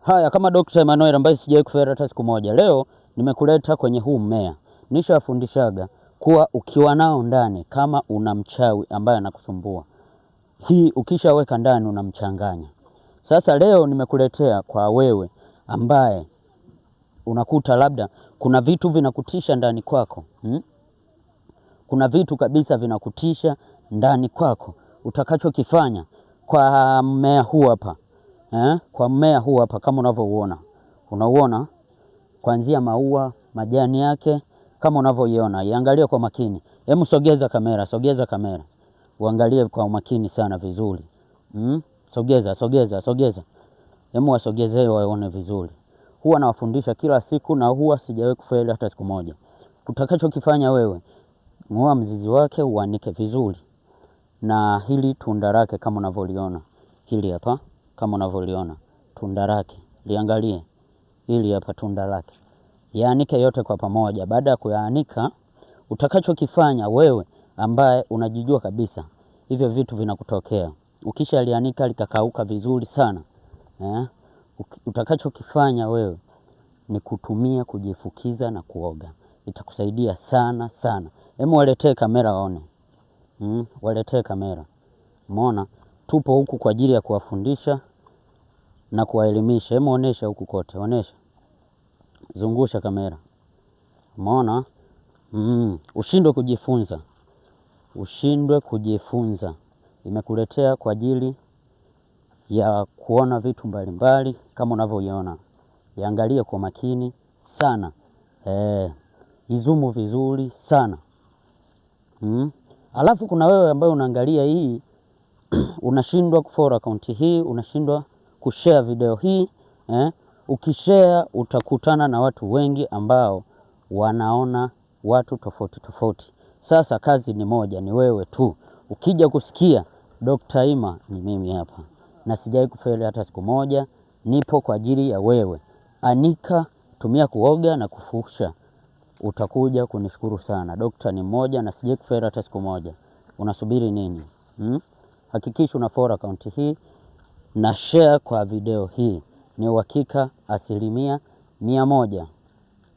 Haya, kama Dr. Emmanuel ambaye sijawahi kufeli hata siku moja, leo nimekuleta kwenye huu mmea. Nishafundishaga kuwa ukiwa nao ndani, kama una mchawi ambaye anakusumbua, hii ukishaweka ndani unamchanganya. Sasa leo nimekuletea kwa wewe ambaye unakuta labda kuna vitu vinakutisha ndani kwako, kuna vitu kabisa vinakutisha ndani kwako. Utakachokifanya kwa mmea huu hapa, kwa mmea huu hapa kama unavyouona, unauona kuanzia maua, majani yake kama unavyoiona. Iangalie kwa makini. Hebu sogeza kamera, uangalie kwa makini sana vizuri. Sogeza. Hebu wasogezee waone vizuri. Huwa nawafundisha kila siku na huwa sijawahi kufeli hata siku moja. Utakachokifanya wewe, ng'oa mzizi wake uanike vizuri. Na hili tunda lake kama unavyoliona, hili hapa kama unavyoliona tunda lake, liangalie hili hapa tunda lake. Yaanike yote kwa pamoja. Baada ya kuyaanika, utakachokifanya wewe ambaye unajijua kabisa hivyo vitu vinakutokea, ukisha lianika likakauka vizuri sana, utakachokifanya wewe ni kutumia kujifukiza na kuoga. Itakusaidia sana sana. Hebu waletee kamera waone. Waletee kamera. Umeona? Tupo huku kwa ajili ya kuwafundisha na kuwaelimisha. Hebu onesha huku kote, onesha. Zungusha kamera. Umeona? Ushindwe kujifunza. Nimekuletea kwa ajili ya kuona vitu mbalimbali kama unavyoiona. Iangalie kwa makini sana. Izumu vizuri sana. Alafu kuna wewe ambaye unaangalia hii unashindwa kufollow account hii, unashindwa kushare video hii. Ukishare utakutana na watu wengi ambao wanaona watu tofauti tofauti. Sasa kazi ni moja, ni wewe tu. Ukija kusikia Dr. Ima ni mimi hapa, na sijawahi kufeli hata siku moja. Nipo kwa ajili ya wewe. Anika, tumia kuoga na kufusha. Utakuja kunishukuru sana. Dokta ni mmoja na sijawahi kufeli hata siku moja. Unasubiri nini? Hakikisha una follow account hii na share kwa video hii. Ni uhakika 100%.